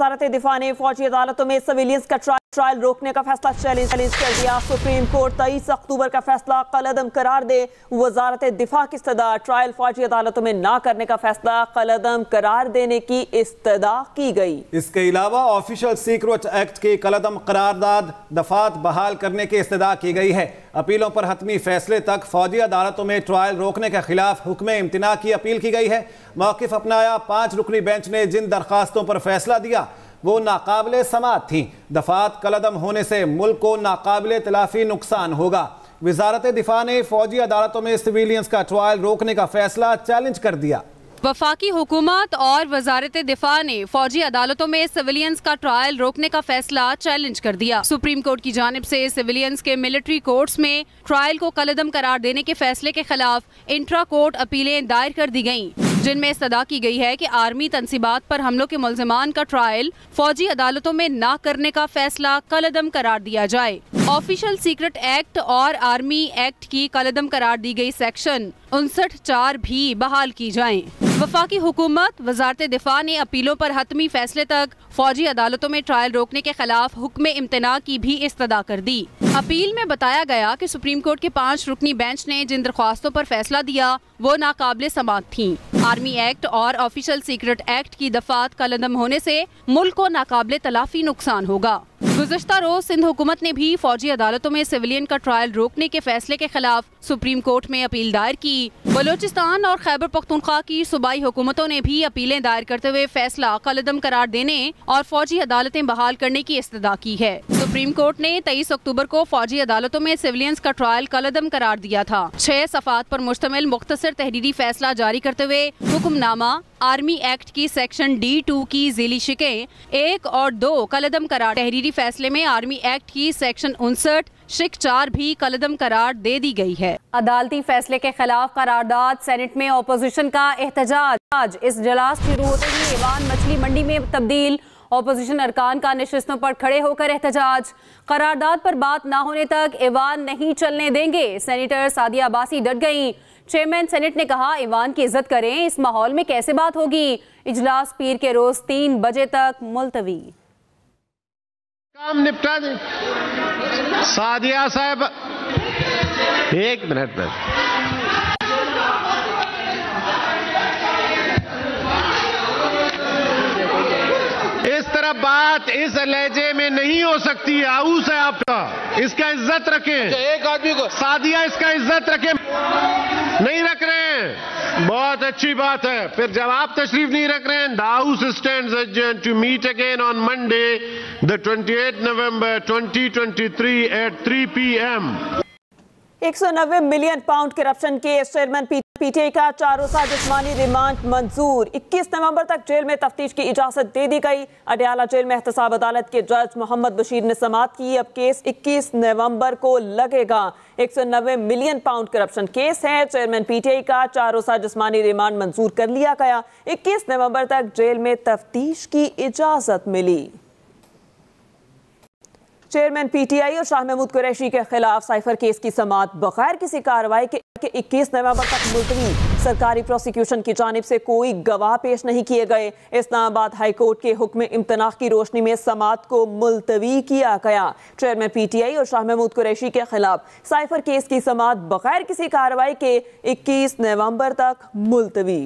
वज़ारत दिफा ने फौजी अदालतों में सिविलियंस का ट्रायल रोकने का फैसला चैलेंज कर दिया। सुप्रीम कोर्ट 23 अक्टूबर का फैसला कलअदम करार दे। वज़ारत दिफा की इस्तदा ट्रायल फौजी अदालतों में ना करने का फैसला कलअदम करार देने की इस्तदा की गई। इसके अलावा ऑफिशियल सीक्रेट एक्ट की कलअदम करारदाद दफात बहाल करने की इस्तदा की गई है। अपीलों पर हतमी फैसले तक फौजी अदालतों में ट्रायल रोकने के खिलाफ हुक्म इम्तना की अपील की गई है। मौक़िफ़ अपनाया। 5 रुकनी बेंच ने जिन दरखास्तों पर फैसला दिया वो नाकाबिले समाअत थी। दफात कलअदम होने से मुल्क को नाकाबिले तलाफी नुकसान होगा। वज़ारत दिफा ने फौजी अदालतों में सिविलियंस का ट्रायल रोकने का फैसला चैलेंज कर दिया। वफाकी हुकूमत और वजारत दिफा ने फौजी अदालतों में सिविलियंस का ट्रायल रोकने का फैसला चैलेंज कर दिया। सुप्रीम कोर्ट की जानिब से सिविलियंस के मिलिट्री कोर्ट्स में ट्रायल को कलअदम करार देने के फैसले के खिलाफ इंट्रा कोर्ट अपीलें दायर कर दी गयी, जिनमें इस्तदा की गई है कि आर्मी तनसीबात पर हमलों के मुल्ज़िमान का ट्रायल फौजी अदालतों में ना करने का फैसला कलअदम करार दिया जाए। ऑफिशियल सीक्रेट एक्ट और आर्मी एक्ट की कलअदम करार दी गई सेक्शन 59(4) भी बहाल की जाएं। वफाकी हुकूमत वज़ारत दिफा ने अपीलों पर हतमी फैसले तक फौजी अदालतों में ट्रायल रोकने के खिलाफ हुक्म इम्तना की भी इस्तदा कर दी। अपील में बताया गया कि सुप्रीम कोर्ट के 5 रुकनी बेंच ने जिन दरख्वास्तों पर फैसला दिया वो नाकाबिले समाअत थीं। आर्मी एक्ट और ऑफिशियल सीक्रेट एक्ट की दफात कलअदम होने से मुल्क को नाकाबिले तलाफी नुकसान होगा। गुज़श्ता रोज सिंध हुकूमत ने भी फौजी अदालतों में सिविलियन का ट्रायल रोकने के फैसले के खिलाफ सुप्रीम कोर्ट में अपील दायर की। बलोचिस्तान और खैबर पख्तूनख्वा की सूबाई हुकूमतों ने भी अपीलें दायर करते हुए फैसला कलअदम करार देने और फौजी अदालतें बहाल करने की इस्तदा की है। सुप्रीम कोर्ट ने 23 अक्टूबर को फौजी अदालतों में सिविलियंस का ट्रायल कलअदम करार दिया था। 6 सफ़ात पर मुश्तमिल मुख्तसर तहरीरी फैसला जारी करते हुए हुक्मनामा आर्मी एक्ट की सेक्शन D2 की ज़ीली शिकें 1 और 2 कलअदम करार। तहरीरी फैसले में आर्मी एक्ट की सेक्शन 59(4) भी कलअदम करार दे दी गई है। अदालती फैसले के खिलाफ करारदाद। सेनेट में अपोजिशन का एहतजाज। इस इजलास शुरू होते ही ईवान मछली मंडी में तब्दील। अपोजिशन अरकान का नशिस्तों पर खड़े होकर एहतजाज। करारदाद पर बात न होने तक ईवान नहीं चलने देंगे। सेनेटर सादिया अब्बासी डट गईं। चेयरमैन सेनेट ने कहा ईवान की इज्जत करें, इस माहौल में कैसे बात होगी। इजलास पीर के रोज 3 बजे तक मुलतवी। काम निपटा दें। सादिया साहब 1 मिनट में इस तरह बात इस लहजे में नहीं हो सकती है। आऊस है आपका, इसका इज्जत रखें। एक आदमी को सादिया इसका इज्जत रखें। नहीं रख रहे हैं, बहुत अच्छी बात है। फिर जब आप तशरीफ नहीं रख रहे हैं, the house stands adjourned to meet again on Monday the 28 November 2023 at 3 PM। 190 million pound corruption case. Chairman PTI का 4 रोज़ा जिस्मानी रिमांड मंजूर। 21 नवंबर तक जेल में तफ्तीश की इजाजत दे दी गई। अडयाला जेल में एहतसाब अदालत के जज मोहम्मद बशीर ने समाअत की। अब केस 21 नवंबर को लगेगा। 190 मिलियन पाउंड करप्शन केस है। चेयरमैन पीटीआई का 4 रोज़ा जिस्मानी रिमांड मंजूर कर लिया गया। 21 नवंबर तक जेल में तफ्तीश की इजाजत मिली। चेयरमैन पीटीआई और शाह महमूद कुरैशी के खिलाफ साइफर केस की समाअत बगैर किसी कार्रवाई के 21 नवंबर तक मुलतवी। सरकारी प्रोसिक्यूशन की जानिब से कोई गवाह पेश नहीं किए गए। इस्लामाबाद हाई कोर्ट के हुक्म इम्तना की रोशनी में समाअत को मुलतवी किया गया। चेयरमैन पीटीआई और शाह महमूद कुरैशी के खिलाफ साइफर केस की समाअत बगैर किसी कार्रवाई के 21 नवंबर तक मुलतवी।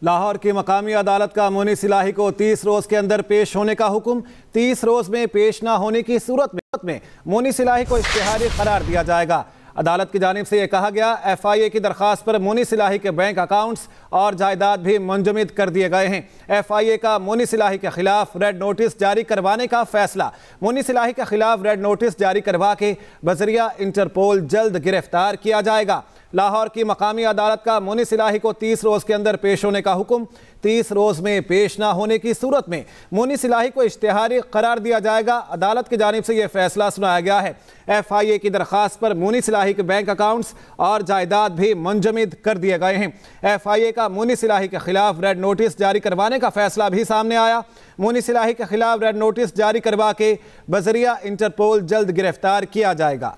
लाहौर की मकामी अदालत का मोनी सिलाही को 30 रोज के अंदर पेश होने का हुक्म। 30 रोज में पेश ना होने की सूरत में मोनी सिलाही को इश्तिहारी करार दिया जाएगा। अदालत की जानिब से यह कहा गया, FIA की दरख्वास्त पर मोनी सिलाही के बैंक अकाउंट्स और जायदाद भी मुंजमद कर दिए गए हैं। FIA का मोनी सिलाही के खिलाफ रेड नोटिस जारी करवाने का फैसला। मोनी सिलाही के खिलाफ रेड नोटिस जारी करवा के बजरिया इंटरपोल जल्द गिरफ्तार किया जाएगा। लाहौर की मकामी अदालत का मोनी सिलाही को 30 रोज के अंदर पेश होने का हुक्म। 30 रोज में पेश ना होने की सूरत में मोनी सिलाही को इश्तिहारी करार दिया जाएगा। अदालत की जानिब से यह फैसला सुनाया गया है। FIA की दरख्वास्त पर मोनी सिलाही के बैंक अकाउंट्स और जायदाद भी मुंजमद कर दिए गए हैं। FIA का मोनी सिलाही के खिलाफ रेड नोटिस जारी करवाने का फैसला भी सामने आया। मोनी सिलाही के खिलाफ रेड नोटिस जारी करवा के बजरिया इंटरपोल जल्द गिरफ्तार किया जाएगा।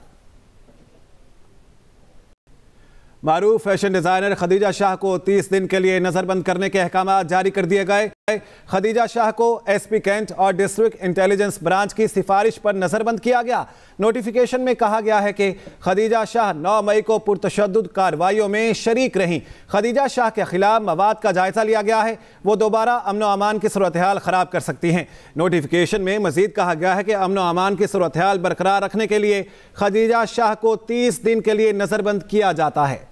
मारूफ फैशन डिजाइनर खदीजा शाह को 30 दिन के लिए नजरबंद करने के अहकाम जारी कर दिए गए। खदीजा शाह को एसपी कैंट और डिस्ट्रिक्ट इंटेलिजेंस ब्रांच की सिफारिश पर नजरबंद किया गया। नोटिफिकेशन में कहा गया है कि खदीजा शाह 9 मई को पुरतशद्दुद कार्रवाइयों में शरीक रहीं। खदीजा शाह के खिलाफ मवाद का जायजा लिया गया है, वो दोबारा अमन व अमान की सूरत हाल खराब कर सकती हैं। नोटिफिकेशन में मजीद कहा गया है कि अमन व अमान की सूरत हाल बरकरार रखने के लिए खदीजा शाह को 30 दिन के लिए नजरबंद किया जाता है।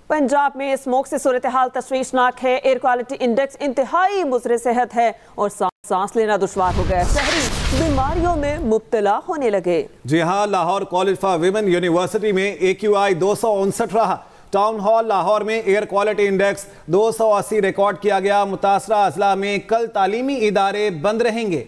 पंजाब में स्मोक से सूरत हाल तशवीशनाक है। एयर क्वालिटी इंडेक्स इंतहाई मुज़र सेहत है और सांस लेना दुश्वार हो गया। शहरी बीमारियों में मुब्तला होने लगे। जी हाँ, Lahore college for women university में AQI 259 रहा। टाउन हॉल लाहौर में एयर क्वालिटी इंडेक्स 280 रिकॉर्ड किया गया। मुतासरा अजला में कल तालीमी इदारे बंद रहेंगे।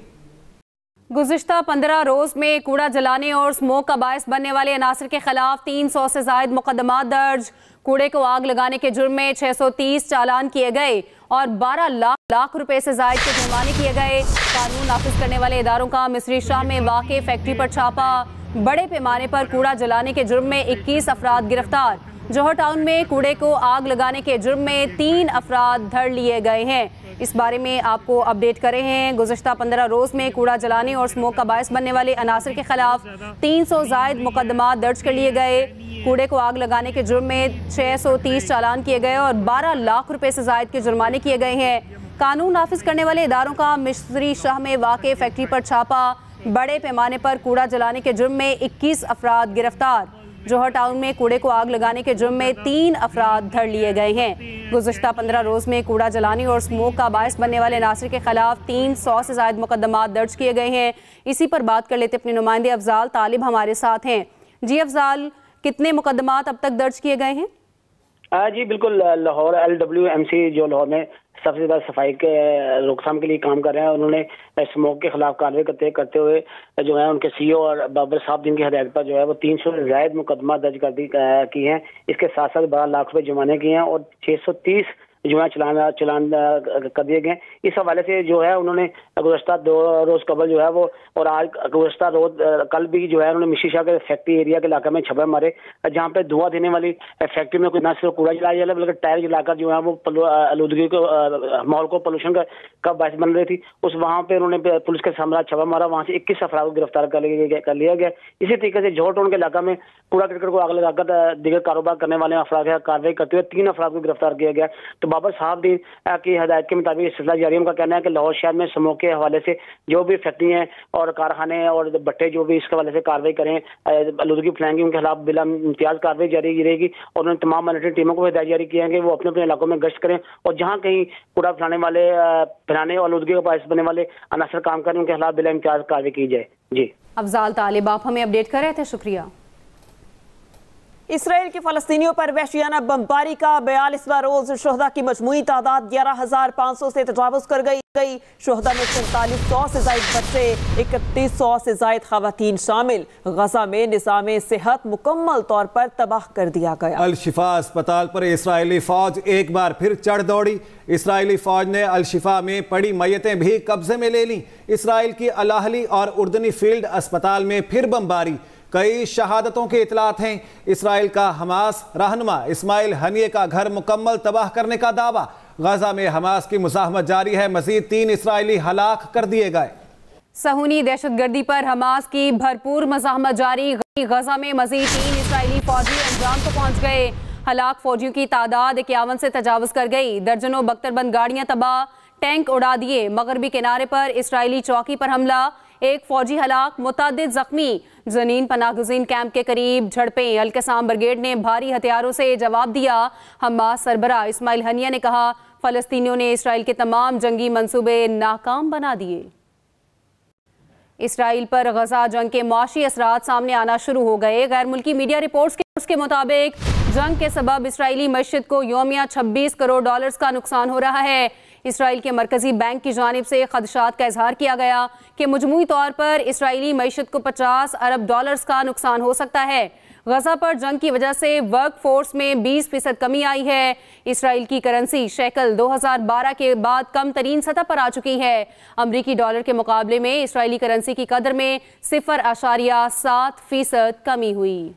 गुज़िश्ता 15 रोज में कूड़ा जलाने और स्मोक का बायस बनने वाले अनासर के खिलाफ 300 से जायद मुकदमा दर्ज। कूड़े को आग लगाने के जुर्म में 630 चालान किए गए और 12 लाख रुपए से जायद के जुर्माने किए गए। कानून नाफिज करने वाले इदारों का मिस्री शाह में वाक़े फैक्ट्री पर छापा। बड़े पैमाने पर कूड़ा जलाने के जुर्म में 21 अफराद गिरफ्तार। जौहर टाउन में कूड़े को आग लगाने के जुर्म में 3 अफराद धर लिए गए हैं। इस बारे में आपको अपडेट कर रहे हैं। गुज़िश्ता 15 रोज में कूड़ा जलाने और स्मोक का बायस बनने वाले अनासर के खिलाफ 300 जायद मुकदमा दर्ज कर लिए गए। कूड़े को आग लगाने के जुर्म में 630 चालान किए गए और 12 लाख रुपए से जायद के जुर्माने किए गए हैं। कानून नाफिज करने वाले इदारों का मिस्री शाह में वाक़े फैक्ट्री पर छापा। बड़े पैमाने पर कूड़ा जलाने के जुर्म में 21 अफराद गिरफ्तार। जौहर टाउन में कूड़े को आग लगाने के जुर्म में 3 अफराद धर लिए गए हैं। गुज़िश्ता 15 रोज में कूड़ा जलाने और स्मोक का बायस बनने वाले नासिर के खिलाफ 300 से जायद मुकदमा दर्ज किए गए हैं। इसी पर बात कर लेते अपने नुमाइंदे अफजाल तालिब हमारे साथ हैं। जी अफजाल, कितने मुकदमात अब तक दर्ज किए गए हैं? जी बिल्कुल, लाहौर LWMC जो लाहौर में सबसे ज़्यादा सफाई के रोकथाम के लिए काम कर रहे हैं, उन्होंने स्मोक के खिलाफ कार्रवाई करते हुए जो है उनके CEO और बाबर साहब की हदायत पर जो है वो 300 से ज़ायद मुकदमा दर्ज की हैं। इसके साथ साथ 12 लाख रुपए जुर्माने किए हैं और 630 जो है चलान कर दिए गए। इस हवाले से जो है उन्होंने गुज़श्ता 2 रोज कबल जो है वो और आज गुज़श्ता रोज कल भी जो है उन्होंने मिशी शाह के फैक्ट्री एरिया के इलाके में छापे मारे, जहाँ पे धुआं देने वाली फैक्ट्री में न सिर्फ कूड़ा जलाया जा बल्कि टायर जलाकर जो है वो आलूदगी को माहौल को पोल्यूशन का बायस बन रही थी। उस वहाँ पे उन्होंने पुलिस के सामने छापा मारा, वहाँ से 21 अफराद को गिरफ्तार कर लिया गया। इसी तरीके से जौहर टाउन के इलाका में कूड़ा करकट को आग लगाकर दिगर कारोबार करने वाले अफराद कार्रवाई करते हुए 3 अफराद को गिरफ्तार किया गया। तो बाबर साहब की हदायत के मुताबिक सिलसिला जारी है। उनका कहना है कि लाहौर शहर में स्मोक के हवाले से जो भी फैक्ट्री हैं और कारखाने और भट्टे जो भी इसके हवाले से कार्रवाई करें, आलूदगी फैलाएंगे, उनके खिलाफ बिला इम्तियाज कार्रवाई जारी रहेगी। और उन्होंने तमाम मॉनिटरिंग टीमों को हिदायत जारी किया है कि वो अपने अपने इलाकों में गश्त करें और जहाँ कहीं कूड़ा फैलाने और आलूदगी का बायस बनने वाले अनासर काम करें, उनके खिलाफ बिला इम्तियाज कार्रवाई की जाए। जी अफजाल तालिब, आप हमें अपडेट कर रहे थे, शुक्रिया। इसराइल की फ़लस्तीनियों पर वहशियाना बमबारी का 42वां रोज। शोहदा की मजमूई तादाद 11,500 से तजावुज कर गई। शोहदा में 4700 से जायद बच्चे, 3100 से जायद खवातीन शामिल। गजा में निज़ाम सेहत मुकम्मल तौर पर तबाह कर दिया गया। अल शिफा अस्पताल पर इसराइली फौज एक बार फिर चढ़ दौड़ी। इसराइली फौज ने अल शिफा में पड़ी मैयतें भी कब्जे में ले लीं। इसराइल की अल अहली और उर्दनी फील्ड अस्पताल में फिर बमबारी। कई शहादतों के इतलात हैं। इसराइल का हमास रहनुमा इस्माइल हनिये का घर मुकम्मल तबाह करने का दावा। गजा में हमास की मुज़ाहमत जारी है। मजीद 3 इसराइली हलाक कर दिए गए। सहूनी दहशतगर्दी पर हमास की भरपूर मज़ाहमत जारी। गजा में मजीद 3 इसराइली फौजी अंजाम को पहुंच गए। हलाक फौजियों की तादाद 51 से तजावुज कर गई। दर्जनों बख्तरबंद गाड़ियां तबाह, टैंक उड़ा दिए। मगरबी किनारे पर इसराइली चौकी पर हमला, एक फौजी हलाक, मुतादिद जख्मी। जनीन पनाहगुज़ीन कैंप के करीब झड़पें। अल-कसाम ब्रिगेड ने भारी हथियारों से जवाब दिया। हमास सरबराह इस्माइल हनिया ने कहा, फ़लस्तीनियों ने इसराइल के तमाम जंगी मंसूबे नाकाम बना दिए। इसराइल पर गजा जंग के मुआशी असरात सामने आना शुरू हो गए। गैर मुल्की मीडिया रिपोर्ट्स के मुताबिक जंग के सबब इसराइली मईशत को यौमिया 26 करोड़ डॉलर्स का नुकसान हो रहा है। इसराइल के मरकजी बैंक की जानिब से खदशात का इजहार किया गया कि मजमूई तौर पर इसराइली मईशत को 50 अरब डॉलर्स का नुकसान हो सकता है। गजा पर जंग की वजह से वर्क फोर्स में 20% कमी आई है। इसराइल की करेंसी शेकल 2012 के बाद कम तरीन सतह पर आ चुकी है। अमरीकी डॉलर के मुकाबले में इसराइली करेंसी की कदर में 0.7% कमी हुई।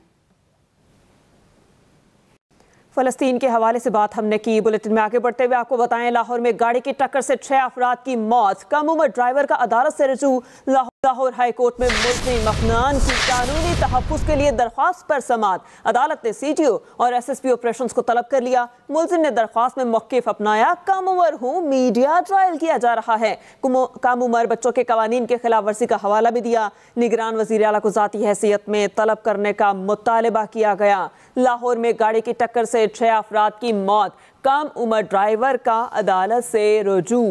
फलस्तीन के हवाले से बात हमने की। बुलेटिन में आगे बढ़ते हुए आपको बताएं, लाहौर में गाड़ी की टक्कर से 6 अफराद की मौत। कम उम्र ड्राइवर का अदालत से रजू। लाहौर हाई कोर्ट में मुल्ज़िम अफनान की कानूनी तहफ़्फ़ुज़ के लिए दरख्वास्त पर समाअत। अदालत ने CTO और SSP ऑपरेशंस को तलब कर लिया। मुल्ज़िम ने दरख्वास्त में मौक़िफ़ अपनाया, कम उम्र हूँ, मीडिया ट्रायल किया जा रहा है। कम उम्र बच्चों के कवानीन के खिलाफ वर्जी का हवाला भी दिया। निगरान वज़ीर आला को ज़ाती हैसियत में तलब करने का मुतालबा किया गया। लाहौर में गाड़ी की टक्कर से 6 अफराद की मौत। कम उम्र ड्राइवर का अदालत से रुजू।